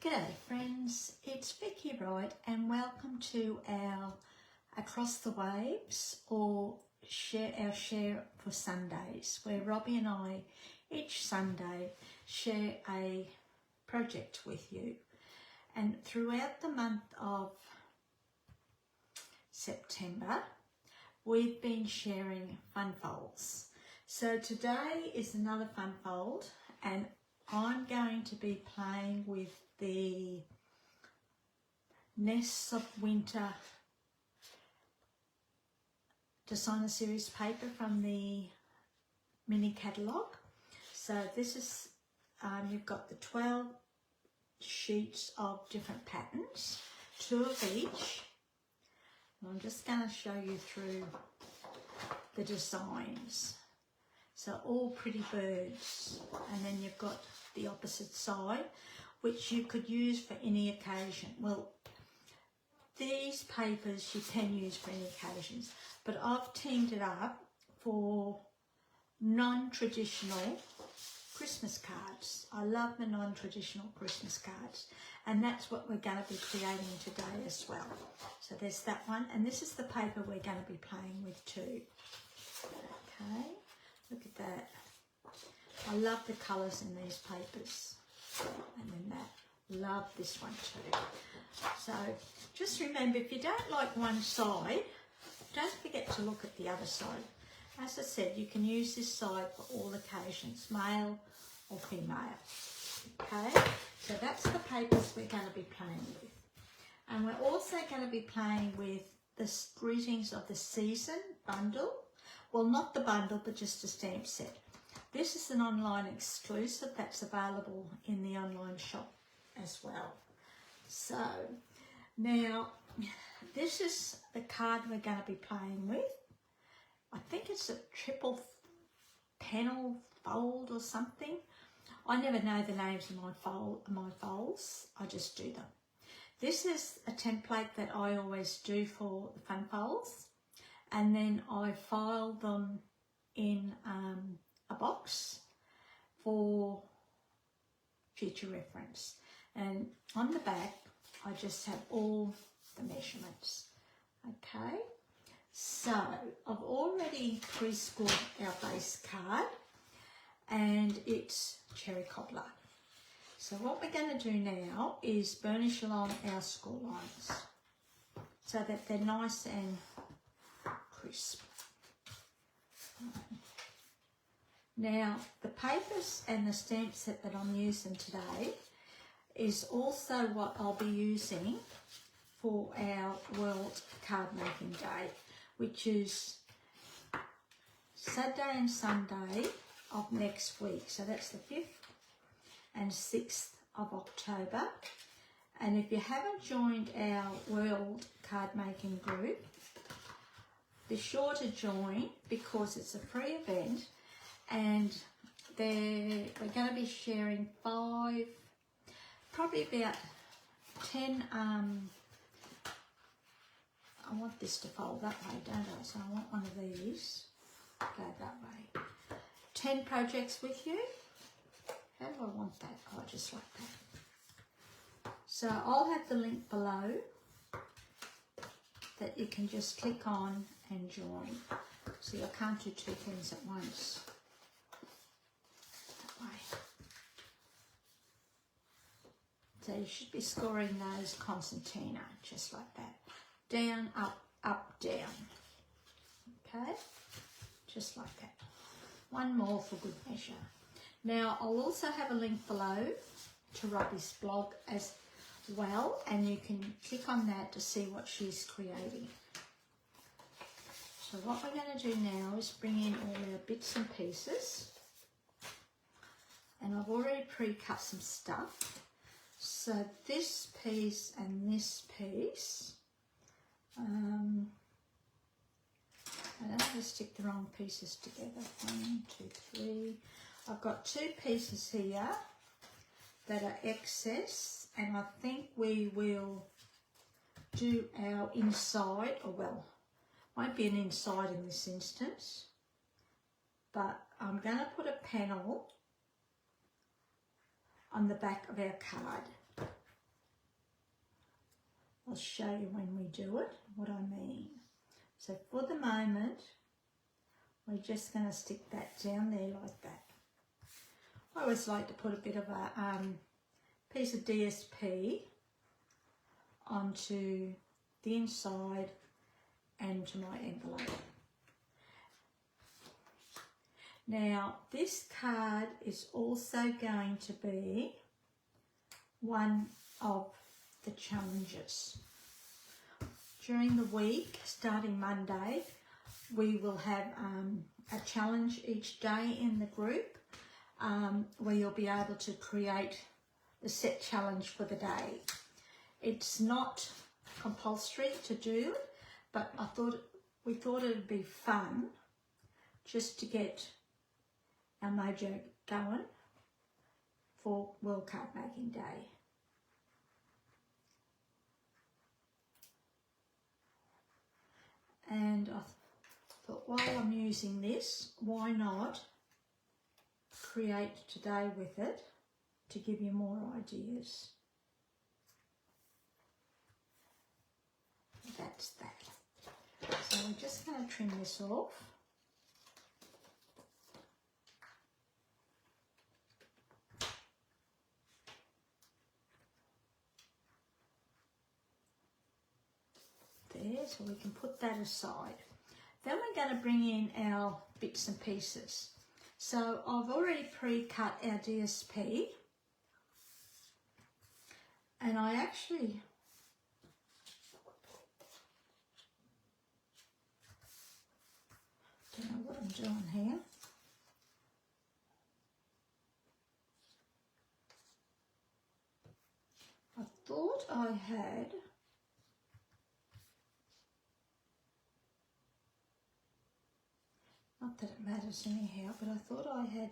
G'day friends, it's Vickywright and welcome to our Across the Waves or our share for Sundays, where Robbie and I each Sunday share a project with you. And throughout the month of September, we've been sharing fun folds. So today is another fun fold, and I'm going to be playing with the Nests of Winter Designer Series paper from the mini catalogue. So this is, you've got the 12 sheets of different patterns, 2 of each. And I'm just going to show you through the designs. So all pretty birds, and then you've got the opposite side, which you could use for any occasion. Well, these papers you can use for any occasions, but I've teamed it up for non-traditional Christmas cards. I love the non-traditional Christmas cards, and that's what we're going to be creating today as well. So there's that one, and this is the paper we're going to be playing with too. Okay, look at that. I love the colours in these papers, and then that, love this one too. So just remember, if you don't like one side, don't forget to look at the other side. As I said, you can use this side for all occasions, male or female. Okay, so that's the papers we're going to be playing with. And we're also going to be playing with the Greetings of the Season bundle. Well, not the bundle, but just a stamp set. This is an online exclusive that's available in the online shop as well. So now this is the card we're going to be playing with. I think it's a triple panel fold or something. I never know the names of my folds. I just do them. This is a template that I always do for the fun folds, and then I file them in a box for future reference. And on the back, I just have all the measurements. Okay, so I've already pre-scored our base card, and it's cherry cobbler. So what we're going to do now is burnish along our score lines so that they're nice and crisp. Now, the papers and the stamp set that I'm using today is also what I'll be using for our World Card Making Day, which is Saturday and Sunday of next week. So that's the 5th and 6th of October. And if you haven't joined our World Card Making group, be sure to join, because it's a free event, and we're going to be sharing probably about 10, I want this to fold that way, don't I? So I want one of these, go that way. 10 projects with you. How do I want that? Oh, just like that. So I'll have the link below that you can just click on and join. So you can't do 2 things at once. That way. So you should be scoring those concertina, just like that. Down, up, up, down. Okay? Just like that. One more for good measure. Now, I'll also have a link below to Robbie's blog as well, and you can click on that to see what she's creating. So what we're going to do now is bring in all our bits and pieces, and I've already pre-cut some stuff. So this piece and this piece, I don't want to stick the wrong pieces together. 1, 2, 3. I've got 2 pieces here that are excess, and I think we will do our inside, or well, won't be an inside in this instance, but I'm going to put a panel on the back of our card. I'll show you when we do it what I mean. So for the moment, we're just going to stick that down there like that. I always like to put a bit of a piece of DSP onto the inside and to my envelope. Now this card is also going to be one of the challenges. During the week, starting Monday, we will have a challenge each day in the group where you'll be able to create the set challenge for the day. It's not compulsory to do it, but we thought it'd be fun just to get our mojo going for World Card Making Day. And I thought, while I'm using this, why not create today with it to give you more ideas. That's that. So we're just going to trim this off. There, so we can put that aside. Then we're going to bring in our bits and pieces. So I've already pre-cut our DSP, and I actually don't know what I'm doing here. I thought I had not that it matters anyhow, but I thought I had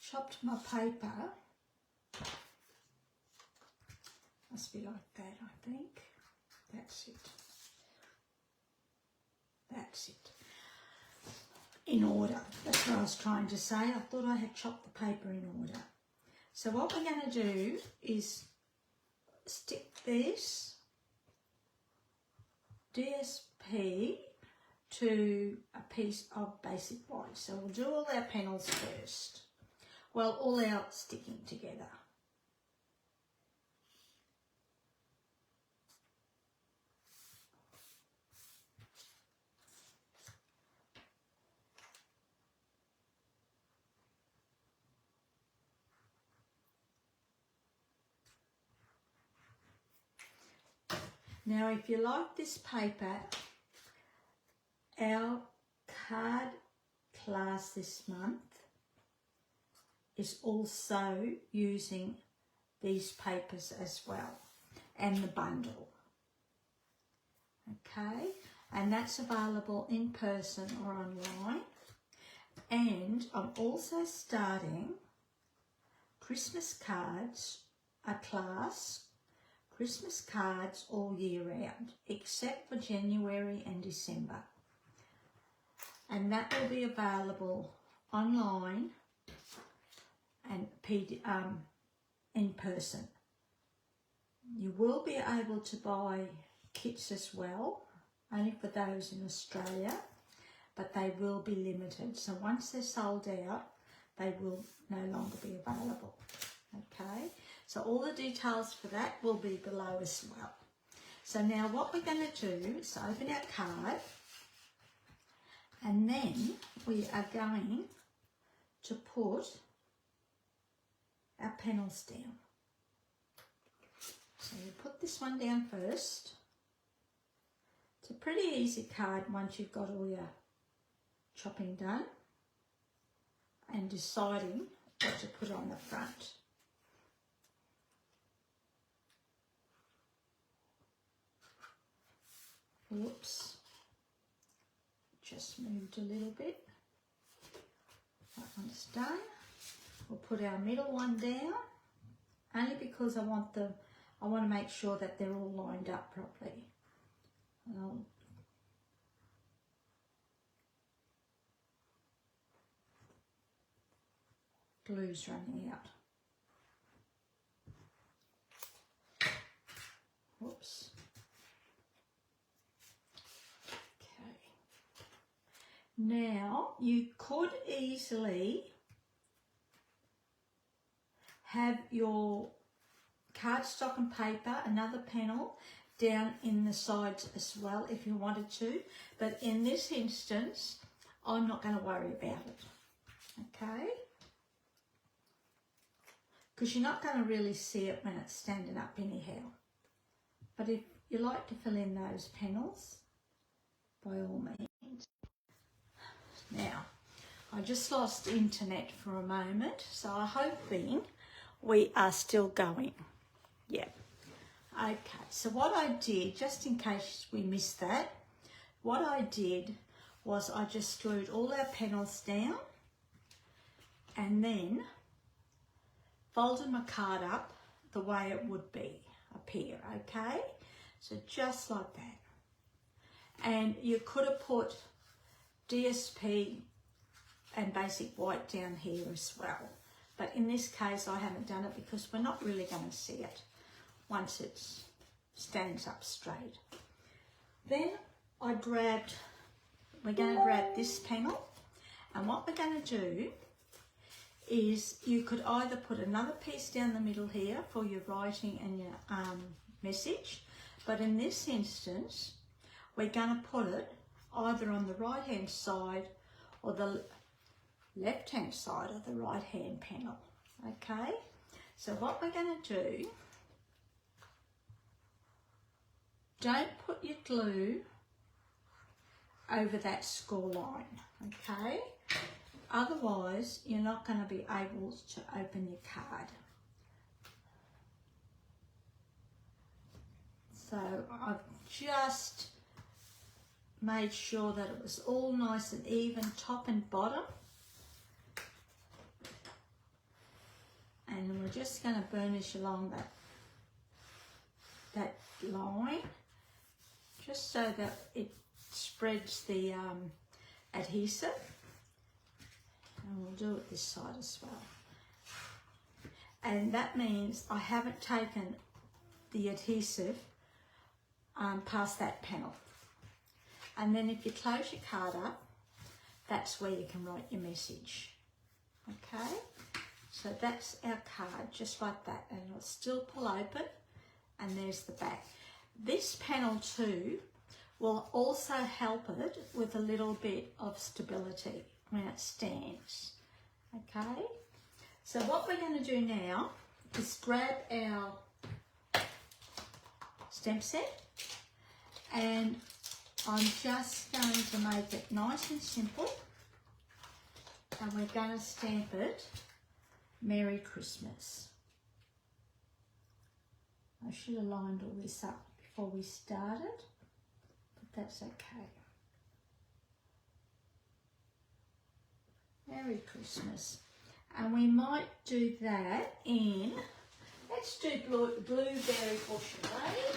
chopped my paper. Must be like that, I think. That's it. That's it. In order. That's what I was trying to say. I thought I had chopped the paper in order. So what we're going to do is stick this DSP to a piece of basic white. So we'll do all our panels first. Well, all our sticking together. Now, if you like this paper, our card class this month is also using these papers as well, and the bundle. Okay, and that's available in person or online. And I'm also starting Christmas cards, a class, Christmas cards all year round, except for January and December. And that will be available online and in person. You will be able to buy kits as well, only for those in Australia, but they will be limited. So once they're sold out, they will no longer be available. Okay, so all the details for that will be below as well. So now what we're going to do is open our card, and then we are going to put our panels down. So you put this one down first. It's a pretty easy card once you've got all your chopping done and deciding what to put on the front. Whoops, just moved a little bit. That one's done. We'll put our middle one down, only because I want to make sure that they're all lined up properly. And glue's running out. Whoops. Okay. Now you could easily have your cardstock and paper, another panel down in the sides as well if you wanted to, but in this instance I'm not going to worry about it, okay, because you're not going to really see it when it's standing up anyhow. But if you like to fill in those panels, by all means. Now I just lost internet for a moment, so I'm hoping we are still going. Yeah. Okay, so what I did, just in case we missed that, what I did was I just glued all our panels down and then folded my card up the way it would be up here, okay? So just like that. And you could have put DSP and basic white down here as well. But in this case, I haven't done it because we're not really going to see it once it stands up straight. Then we're going to grab this panel, and what we're going to do is you could either put another piece down the middle here for your writing and your message, but in this instance, we're going to put it either on the right hand side or the left hand side of the right hand panel, okay? So what we're going to do, don't put your glue over that score line, okay? Otherwise, you're not going to be able to open your card. So I've just made sure that it was all nice and even, top and bottom. And we're just going to burnish along that line, just so that it spreads the adhesive. And we'll do it this side as well. And that means I haven't taken the adhesive past that panel. And then if you close your card up, that's where you can write your message. Okay? So that's our card, just like that. And it'll still pull open, and there's the back. This panel too will also help it with a little bit of stability when it stands. Okay? So what we're going to do now is grab our stamp set, and I'm just going to make it nice and simple, and we're going to stamp it Merry Christmas. I should have lined all this up before we started, but that's okay. Merry Christmas. And we might do that in, let's do blueberry bushel, eh?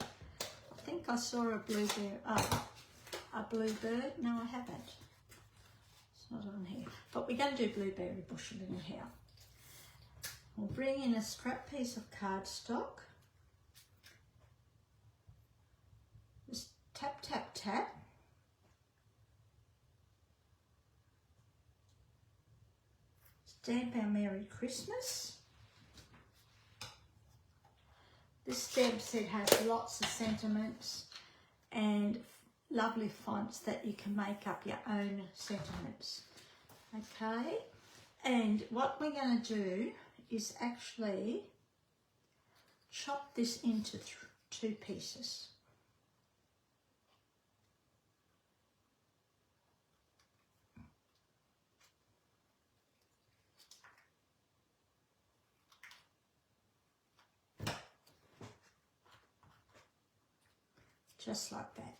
I think I saw a blueberry, a bluebird. No, I haven't. It's not on here. But we're going to do blueberry bushel in here. We'll bring in a scrap piece of cardstock. Just tap, tap, tap. Stamp our Merry Christmas. This stamp set has lots of sentiments and lovely fonts that you can make up your own sentiments. Okay, and what we're going to do is actually chop this into two pieces. Just like that.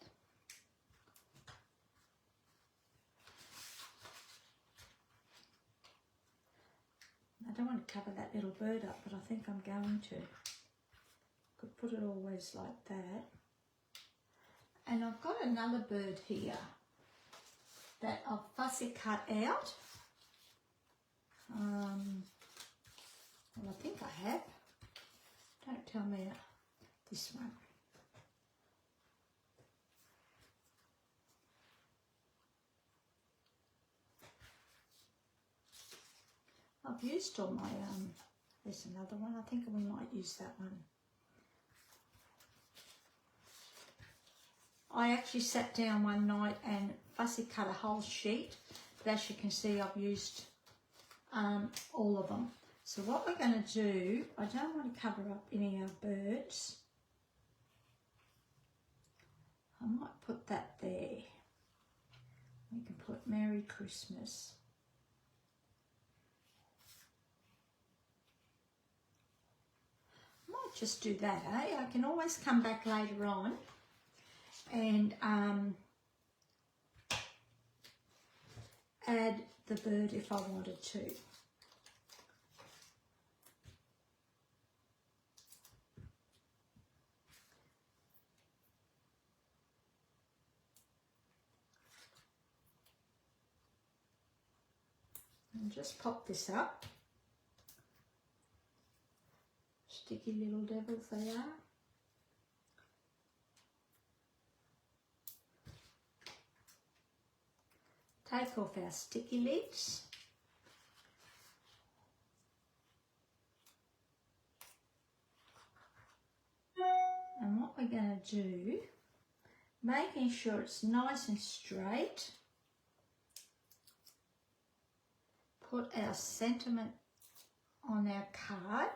I don't want to cover that little bird up, but I think I'm going to. Could put it always like that. And I've got another bird here that I've fussy cut out. Well, I think I have. Don't tell me this one. I've used all my, there's another one. I think we might use that one. I actually sat down one night and fussy cut a whole sheet, but as you can see, I've used all of them. So what we're going to do, I don't want to cover up any of our birds. I might put that there. We can put Merry Christmas. I might just do that, eh? I can always come back later on and add the bird if I wanted to. And just pop this up. Sticky little devils they are. Take off our sticky lids. And what we're going to do, making sure it's nice and straight, put our sentiment on our card.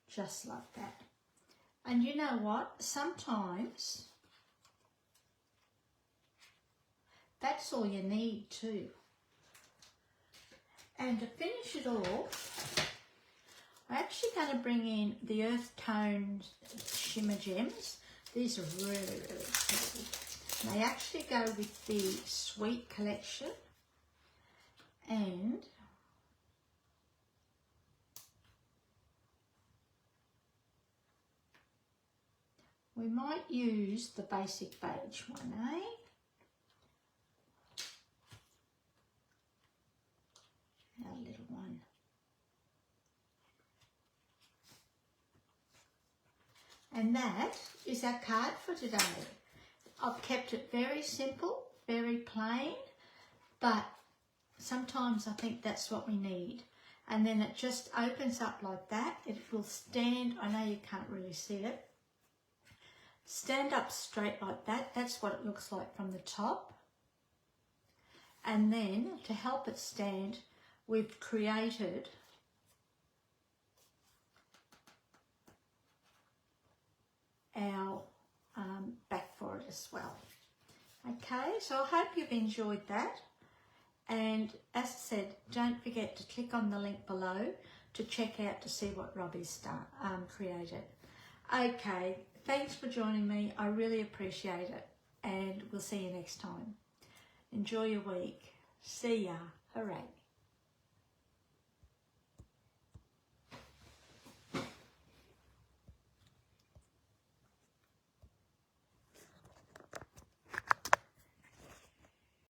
Just like that. And you know what? Sometimes that's all you need too. And to finish it off, I'm actually going to bring in the Earth Tone Shimmer Gems. These are really, really pretty. They actually go with the Sweet collection, and we might use the basic beige one, eh? Our little one. And that is our card for today. I've kept it very simple, very plain, but sometimes I think that's what we need. And then it just opens up like that. It will stand, I know you can't really see it, stand up straight like that. That's what it looks like from the top. And then to help it stand, we've created our back for it as well. Okay, so I hope you've enjoyed that. And as I said, don't forget to click on the link below to check out to see what Robbie's created. Okay, thanks for joining me. I really appreciate it. And we'll see you next time. Enjoy your week. See ya. Hooray.